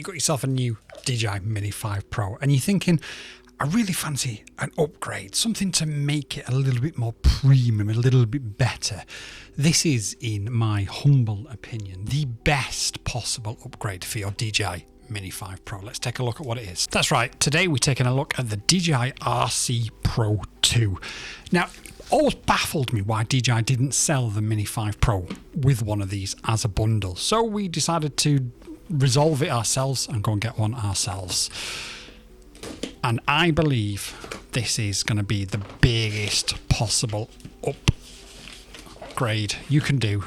You got yourself a new DJI Mini 5 Pro and you're thinking, I really fancy an upgrade, something to make it a little bit more premium, a little bit better. This is, in my humble opinion, the best possible upgrade for your DJI Mini 5 Pro. Let's take a look at what it is. That's right, today we're taking a look at the DJI RC Pro 2. Now, it always baffled me why DJI didn't sell the Mini 5 Pro with one of these as a bundle. So we decided to resolve it ourselves and go and get one ourselves. And I believe this is going to be the biggest possible upgrade you can do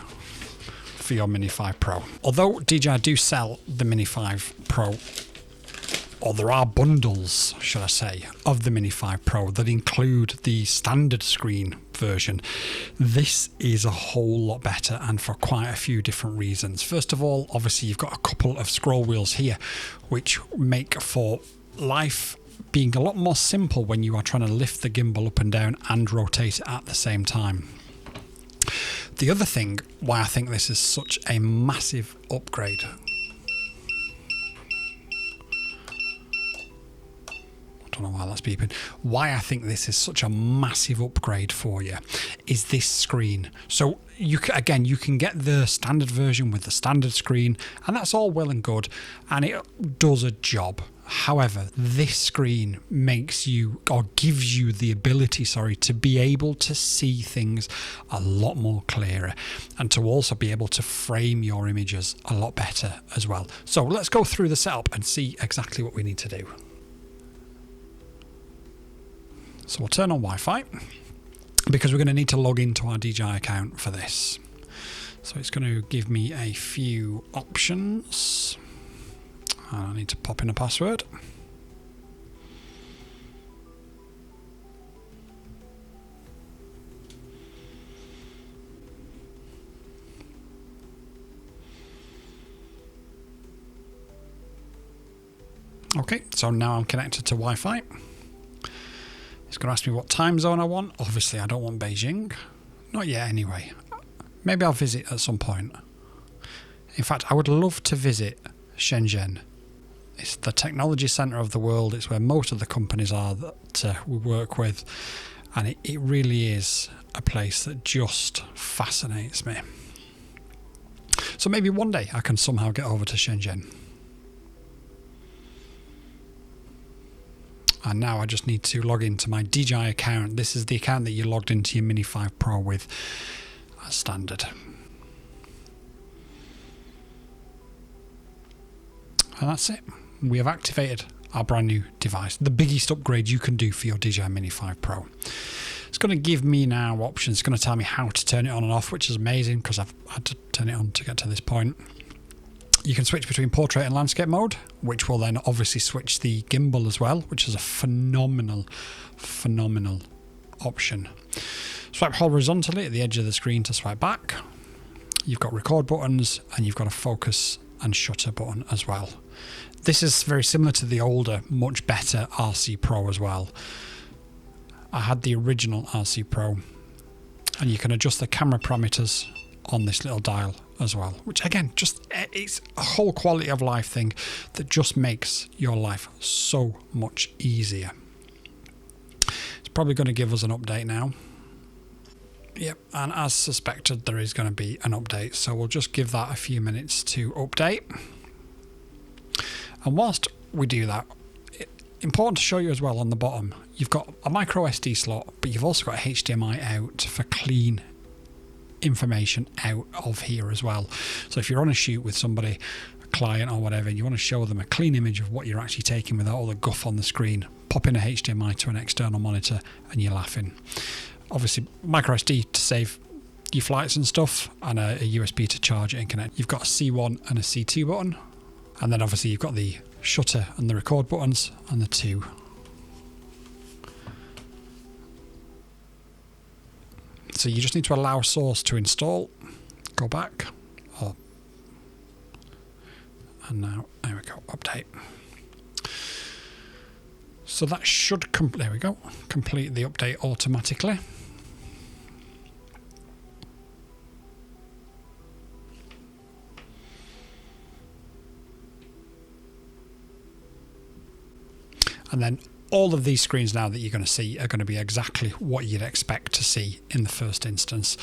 for your Mini 5 Pro. Although DJI do sell the Mini 5 Pro, or there are bundles, should I say, of the Mini 5 Pro that include the standard screen version, this is a whole lot better, and for quite a few different reasons. First of all, obviously you've got a couple of scroll wheels here, which make for life being a lot more simple when you are trying to lift the gimbal up and down and rotate it at the same time. The other thing why I think this is such a massive upgrade, I don't know why that's beeping, why I think this is such a massive upgrade for you is this screen. So you can get the standard version with the standard screen, and that's all well and good, and it does a job. However, this screen makes you, or gives you the ability, to be able to see things a lot more clearer, and to also be able to frame your images a lot better as well. So let's go through the setup and see exactly what we need to do. So we'll turn on Wi-Fi because we're going to need to log into our DJI account for this. So it's going to give me a few options. I need to pop in a password. Okay, so now I'm connected to Wi-Fi. It's going to ask me what time zone I want. Obviously, I don't want Beijing. Not yet, anyway. Maybe I'll visit at some point. In fact, I would love to visit Shenzhen. It's the technology centre of the world. It's where most of the companies are that we work with. And it really is a place that just fascinates me. So maybe one day I can somehow get over to Shenzhen. And now I just need to log into my DJI account. This is the account that you logged into your Mini 5 Pro with as standard. And that's it. We have activated our brand new device. The biggest upgrade you can do for your DJI Mini 5 Pro. It's going to give me now options. It's going to tell me how to turn it on and off, which is amazing because I've had to turn it on to get to this point. You can switch between portrait and landscape mode, which will then obviously switch the gimbal as well, which is a phenomenal option. Swipe horizontally at the edge of the screen to swipe back. You've got record buttons and you've got a focus and shutter button as well. This is very similar to the older, much better RC Pro as well. I had the original RC Pro, and you can adjust the camera parameters on this little dial as well, which again, just it's a whole quality of life thing that just makes your life so much easier. It's probably going to give us an update now. Yep, and as suspected, there is going to be an update, so we'll just give that a few minutes to update. And whilst we do that, important to show you as well on the bottom, you've got a micro SD slot, but you've also got HDMI out for clean information out of here as well. So if you're on a shoot with somebody, a client or whatever, and you want to show them a clean image of what you're actually taking without all the guff on the screen, pop in a HDMI to an external monitor and you're laughing. Obviously micro SD to save your flights and stuff, and a USB to charge it and connect. You've got a C1 and a C2 button, and then obviously you've got the shutter and the record buttons and the two. So you just need to allow source to install, go back, and now, there we go, update. So that should, there we go, complete the update automatically. And then all of these screens now that you're going to see are going to be exactly what you'd expect to see in the first instance.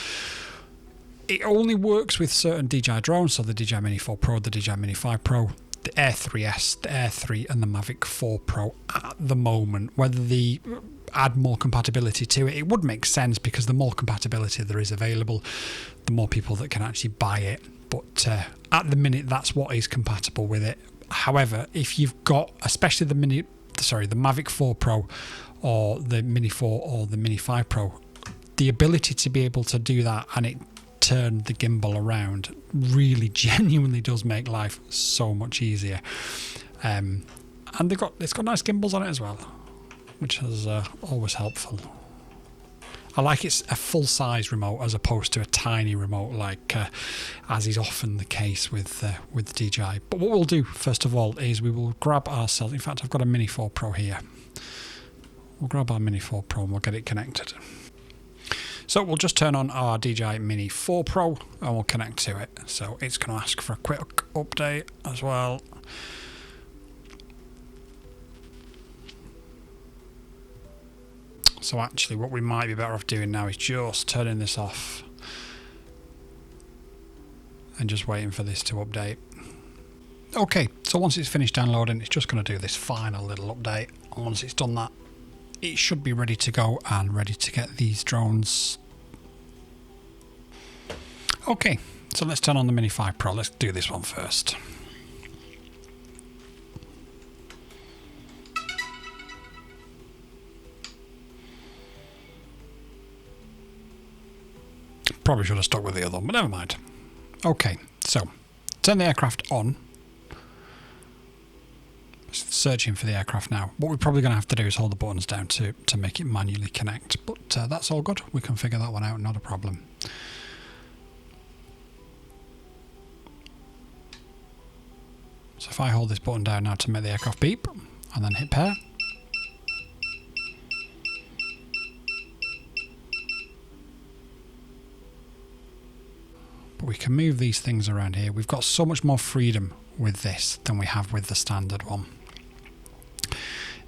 It only works with certain DJI drones, so the DJI Mini 4 Pro, the DJI Mini 5 Pro, the Air 3S, the Air 3 and the Mavic 4 Pro at the moment. Whether they add more compatibility to it, it would make sense, because the more compatibility there is available, the more people that can actually buy it. But at the minute, that's what is compatible with it. However, if you've got, especially the Mavic 4 Pro or the Mini 4 or the Mini 5 Pro, the ability to be able to do that and it turn the gimbal around really genuinely does make life so much easier. And it's got nice gimbals on it as well, which is always helpful. I like it's a full-size remote as opposed to a tiny remote, like as is often the case with DJI. But what we'll do first of all is we will grab ourselves. In fact, I've got a Mini 4 Pro here. We'll grab our Mini 4 Pro and we'll get it connected. So we'll just turn on our DJI Mini 4 Pro and we'll connect to it. So it's going to ask for a quick update as well. So actually what we might be better off doing now is just turning this off and just waiting for this to update. Okay, so once it's finished downloading, it's just going to do this final little update. And once it's done that, it should be ready to go and ready to get these drones. Okay, so let's turn on the Mini 5 Pro. Let's do this one first. Probably should have stuck with the other one, but never mind. Okay, so turn the aircraft on. Searching for the aircraft now. What we're probably going to have to do is hold the buttons down to make it manually connect, but that's all good. We can figure that one out, not a problem. So if I hold this button down now to make the aircraft beep and then hit pair, but we can move these things around here. We've got so much more freedom with this than we have with the standard one.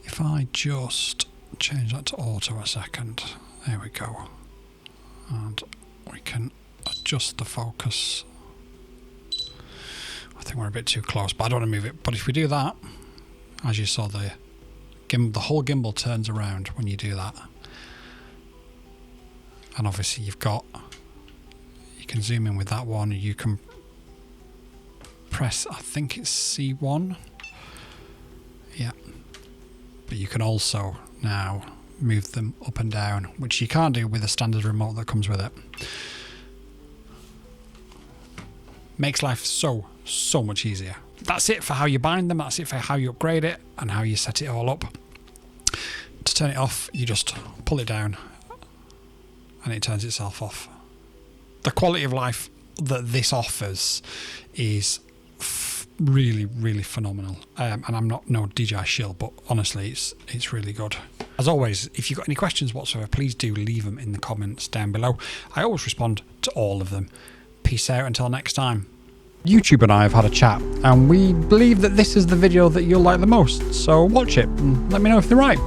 If I just change that to auto a second, there we go. And we can adjust the focus. I think we're a bit too close, but I don't want to move it. But if we do that, as you saw, the whole gimbal turns around when you do that. And obviously you can zoom in with that one. You can press, I think it's C1. Yeah. But you can also now move them up and down, which you can't do with the standard remote that comes with it. Makes life so much easier. That's it for how you bind them. That's it for how you upgrade it and how you set it all up. To turn it off, you just pull it down and it turns itself off. The quality of life that this offers is really phenomenal. And I'm not no DJI shill, but honestly, it's really good. As always, if you've got any questions whatsoever, please do leave them in the comments down below. I always respond to all of them. Peace out until next time. YouTube and I have had a chat, and we believe that this is the video that you'll like the most, so watch it and let me know if they're right.